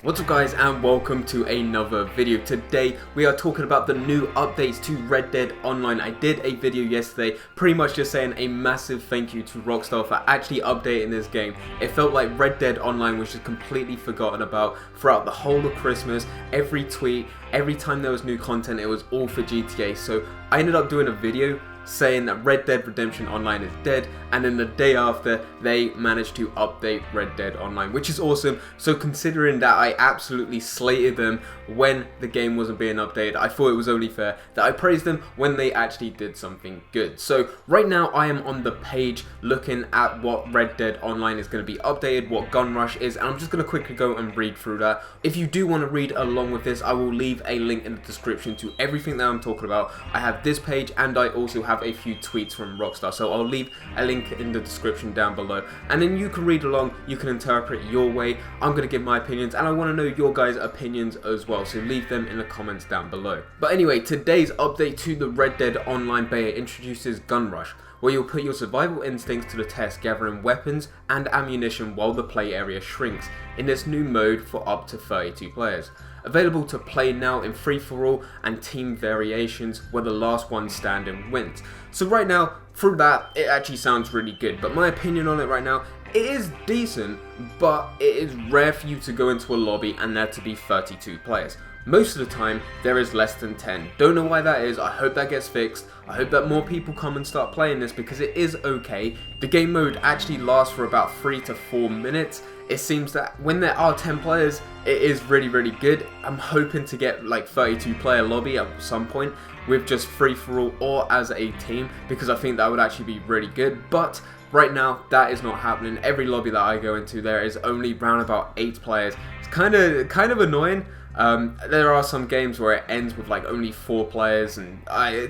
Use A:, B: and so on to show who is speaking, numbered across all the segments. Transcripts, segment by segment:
A: What's up guys, and welcome to another video. Today we are talking about the new updates to Red Dead Online. I did a video yesterday pretty much just saying a massive thank you to Rockstar for actually updating this game. It felt like Red Dead Online was just completely forgotten about throughout the whole of Christmas. Every tweet, every time there was new content, it was all for GTA. So I ended up doing a video saying that Red Dead Redemption Online is dead, and then the day after they managed to update Red Dead Online, which is awesome. So considering that I absolutely slated them when the game wasn't being updated, I thought it was only fair that I praised them when they actually did something good. So right now I am on the page looking at what Red Dead Online is going to be updated, what Gun Rush is, and I'm just going to quickly go and read through that. If you do want to read along with this, I will leave a link in the description to everything that I'm talking about. I have this page and I also have a few tweets from Rockstar, so I'll leave a link in the description down below, and then you can read along, you can interpret your way. I'm going to give my opinions and I want to know your guys' opinions as well, so leave them in the comments down below. But anyway, today's update to the Red Dead Online beta introduces Gun Rush, where you'll put your survival instincts to the test, gathering weapons and ammunition while the play area shrinks in this new mode for up to 32 players. Available to play now in free-for-all and team variations where the last one standing wins. So right now, through that, it actually sounds really good, but my opinion on it right now, it is decent, but it is rare for you to go into a lobby and there to be 32 players. Most of the time, there is less than 10. Don't know why that is. I hope that gets fixed. I hope that more people come and start playing this because it is okay. The game mode actually lasts for about 3 to 4 minutes. It seems that when there are 10 players, it is really good. I'm hoping to get like 32 player lobby at some point with just free for all or as a team, because I think that would actually be really good. But right now, that is not happening. Every lobby that I go into, there is only round about 8 players. It's kind of annoying. There are some games where it ends with like only 4 players, and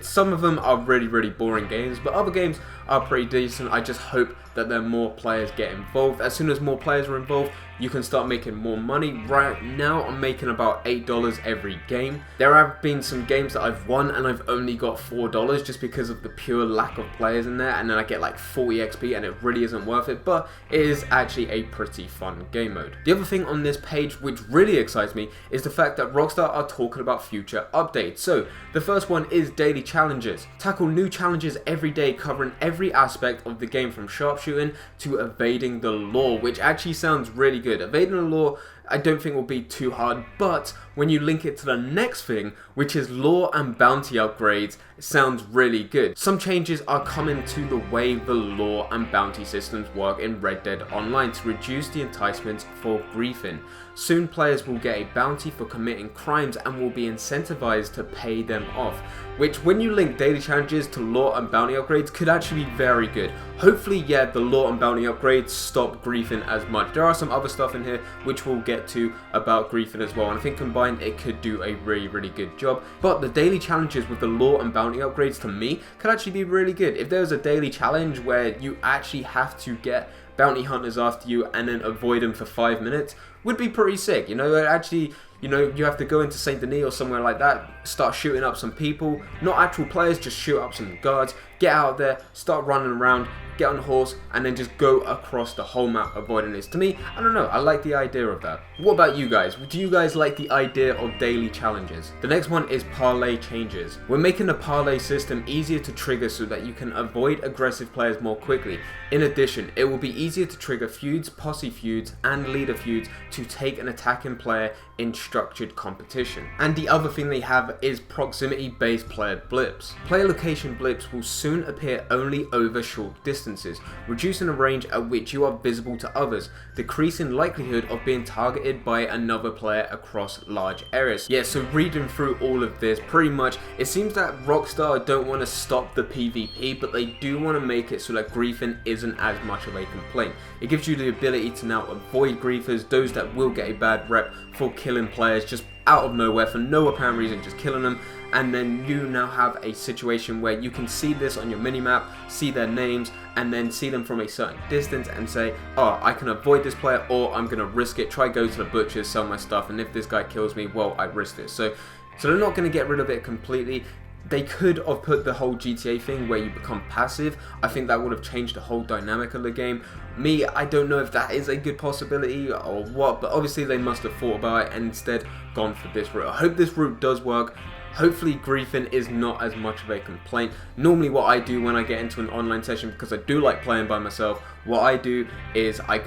A: some of them are really boring games, but other games are pretty decent. I just hope that there are more players get involved. As soon as more players are involved, you can start making more money. Right now I'm making about $8 every game. There have been some games that I've won and I've only got $4 just because of the pure lack of players in there, and then I get like 40 XP and it really isn't worth it, but it is actually a pretty fun game mode. The other thing on this page which really excites me is the fact that Rockstar are talking about future updates. So the first one is daily challenges. Tackle new challenges every day covering every aspect of the game, from sharpshooting to evading the law, which actually sounds really good. Evading the law I don't think will be too hard, but when you link it to the next thing, which is law and bounty upgrades, it sounds really good. Some changes are coming to the way the law and bounty systems work in Red Dead Online to reduce the enticements for griefing. Soon players will get a bounty for committing crimes and will be incentivized to pay them off, which when you link daily challenges to law and bounty upgrades could actually be very good. Hopefully, yeah, the law and bounty upgrades stop griefing as much. There are some other stuff in here which we'll get to about griefing as well, and I think combined it could do a really good job. But the daily challenges with the law and bounty upgrades to me could actually be really good. If there's a daily challenge where you actually have to get bounty hunters after you and then avoid them for 5 minutes, would be pretty sick. You know, actually, you know, you have to go into Saint Denis or somewhere like that, start shooting up some people, not actual players, just shoot up some guards, get out there, start running around, get on a horse, and then just go across the whole map avoiding this. To me, I don't know, I like the idea of that. What about you guys? Do you guys like the idea of daily challenges? The next one is parlay changes. We're making the parlay system easier to trigger so that you can avoid aggressive players more quickly. In addition, it will be easier to trigger feuds, posse feuds, and leader feuds to take an attacking player in structured competition. And the other thing they have is proximity-based player blips. Player location blips will soon appear only over short distances, reducing the range at which you are visible to others, decreasing likelihood of being targeted by another player across large areas. Yeah, so reading through all of this, pretty much it seems that Rockstar don't want to stop the PvP, but they do want to make it so that griefing isn't as much of a complaint. It gives you the ability to now avoid griefers, those that will get a bad rep for killing players just out of nowhere for no apparent reason, just killing them. And then you now have a situation where you can see this on your minimap, see their names, and then see them from a certain distance and say, oh, I can avoid this player, or I'm going to risk it, try go to the butchers, sell my stuff, and if this guy kills me, well, I risked it. So they're not going to get rid of it completely. They could have put the whole GTA thing where you become passive. I think that would have changed the whole dynamic of the game. I don't know if that is a good possibility or what, but obviously they must have thought about it and instead gone for this route. I hope this route does work. Hopefully griefing is not as much of a complaint. Normally what I do when I get into an online session, because I do like playing by myself, what I do is I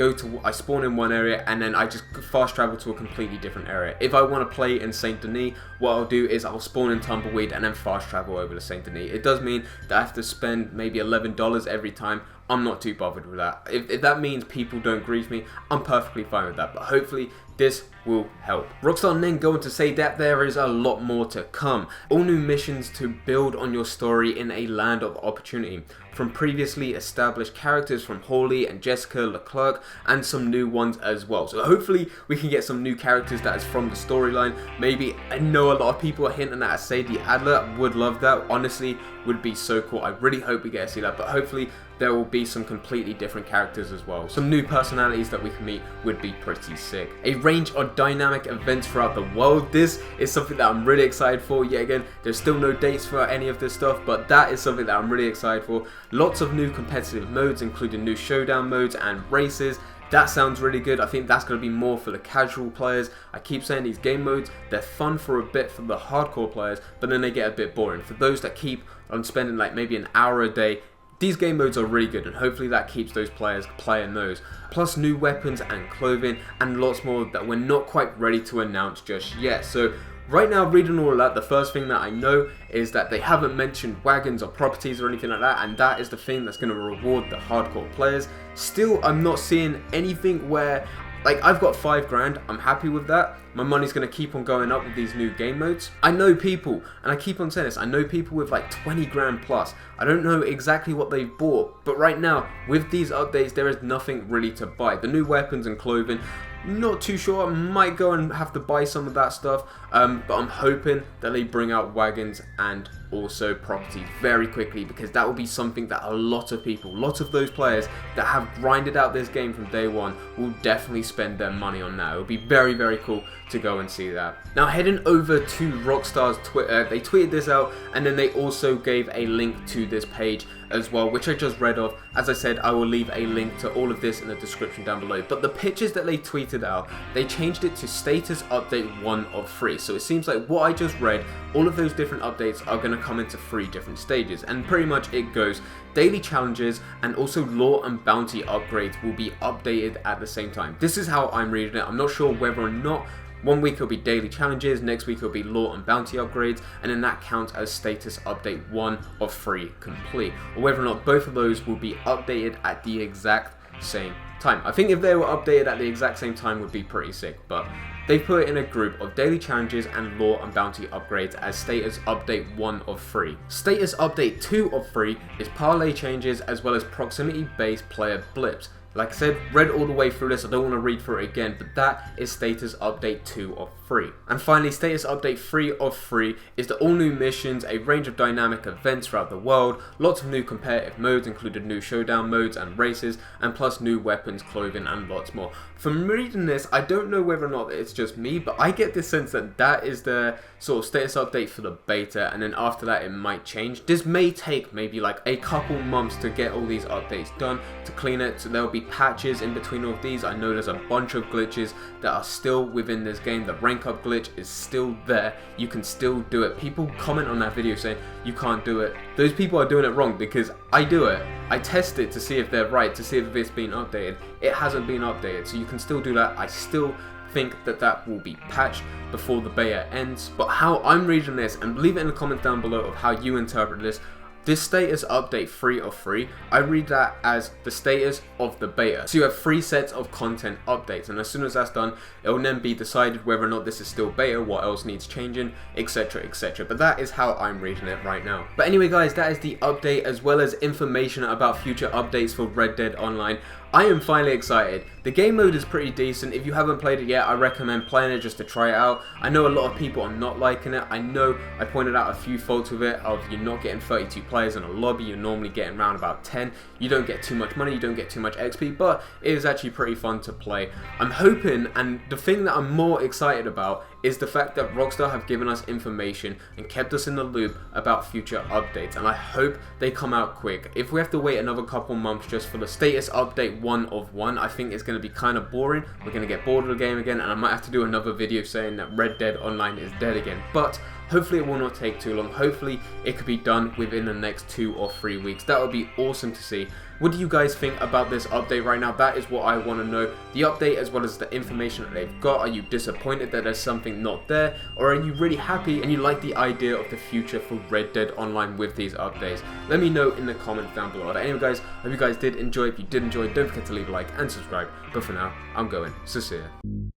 A: spawn in one area and then I just fast travel to a completely different area. If I want to play in Saint Denis, what I'll do is I'll spawn in Tumbleweed and then fast travel over to Saint Denis. It does mean that I have to spend maybe $11 every time. I'm not too bothered with that. If that means people don't grief me, I'm perfectly fine with that. But hopefully this will help. Rockstar then go on to say that there is a lot more to come. All new missions to build on your story in a land of opportunity. From previously established characters from Hawley and Jessica Leclerc, and some new ones as well. So hopefully we can get some new characters that is from the storyline. Maybe, I know a lot of people are hinting at Sadie Adler. Would love that. Honestly, would be so cool. I really hope we get to see that. But hopefully there will be some completely different characters as well. Some new personalities that we can meet would be pretty sick. A range of dynamic events throughout the world. This is something that I'm really excited for. Yet again, there's still no dates for any of this stuff, but that is something that I'm really excited for. Lots of new competitive modes, including new showdown modes and races. That sounds really good. I think that's going to be more for the casual players. I keep saying these game modes, they're fun for a bit for the hardcore players, but then they get a bit boring. For those that keep on spending like maybe an hour a day, these game modes are really good, and hopefully that keeps those players playing those. Plus new weapons and clothing and lots more that we're not quite ready to announce just yet. So right now, reading all of that, the first thing that I know is that they haven't mentioned wagons or properties or anything like that, and that is the thing that's going to reward the hardcore players. Still, I'm not seeing anything where, like, I've got $5 I'm happy with that. My money's going to keep on going up with these new game modes. I know people, and I keep on saying this, I know people with like $20 plus. I don't know exactly what they've bought, but right now, with these updates, there is nothing really to buy. The new weapons and clothing, not too sure. I might go and have to buy some of that stuff, but I'm hoping that they bring out wagons and also properties very quickly, because that will be something that a lot of people, lots of those players that have grinded out this game from day one will definitely spend their money on that. It will be very, very cool to go and see that. Now heading over to Rockstar's Twitter, they tweeted this out and then they also gave a link to this page as well, which I just read off. As I said, I will leave a link to all of this in the description down below. But the pictures that they tweeted out, they changed it to status update 1 of 3. So it seems like what I just read, all of those different updates are going to come into 3 different stages. And pretty much it goes, daily challenges and also lore and bounty upgrades will be updated at the same time. This is how I'm reading it. I'm not sure whether or not one week it'll be daily challenges, next week it'll be lore and bounty upgrades, and then that counts as status update 1 of 3 complete. Or whether or not both of those will be updated at the exact same time. I think if they were updated at the exact same time would be pretty sick, but they put it in a group of daily challenges and lore and bounty upgrades as status update 1 of 3. Status update 2 of 3 is parlay changes as well as proximity based player blips. Like I said, read all the way through this, I don't want to read through it again, but that is status update 2 of 3. And finally, status update 3 of 3 is the all new missions, a range of dynamic events throughout the world, lots of new competitive modes, including new showdown modes and races, and plus new weapons, clothing, and lots more. From reading this, I don't know whether or not it's just me, but I get the sense that that is the sort of status update for the beta, and then after that it might change. This may take maybe like a couple months to get all these updates done, to clean it, so there'll be patches in between all of these. I know there's a bunch of glitches that are still within this game. The rank up glitch is still there. You can still do it. People comment on that video saying you can't do it. Those people are doing it wrong, because I do it. I test it to see if they're right, to see if it's been updated. It hasn't been updated, so you can still do that. I still think that that will be patched before the beta ends. But how I'm reading this, and leave it in the comments down below of how you interpret this, this status update 3 of 3, I read that as the status of the beta. So you have 3 sets of content updates, and as soon as that's done, it will then be decided whether or not this is still beta, what else needs changing, etc, etc. But that is how I'm reading it right now. But anyway guys, that is the update as well as information about future updates for Red Dead Online. I am finally excited. The game mode is pretty decent. If you haven't played it yet, I recommend playing it just to try it out. I know a lot of people are not liking it. I know I pointed out a few faults with it, of you're not getting 32 players in a lobby, you're normally getting around about 10. You don't get too much money, you don't get too much XP, but it is actually pretty fun to play. I'm hoping, and the thing that I'm more excited about is the fact that Rockstar have given us information and kept us in the loop about future updates, and I hope they come out quick. If we have to wait another couple months just for the status update 1 of 1, I think it's going to be kind of boring. We're going to get bored of the game again, and I might have to do another video saying that Red Dead Online is dead again, but hopefully it will not take too long. Hopefully it could be done within the next 2 or 3 weeks. That would be awesome to see. What do you guys think about this update right now? That is what I want to know. The update as well as the information that they've got. Are you disappointed that there's something not there? Or are you really happy and you like the idea of the future for Red Dead Online with these updates? Let me know in the comments down below. Anyway guys, hope you guys did enjoy. If you did enjoy, don't forget to leave a like and subscribe. But for now, I'm going. So see ya.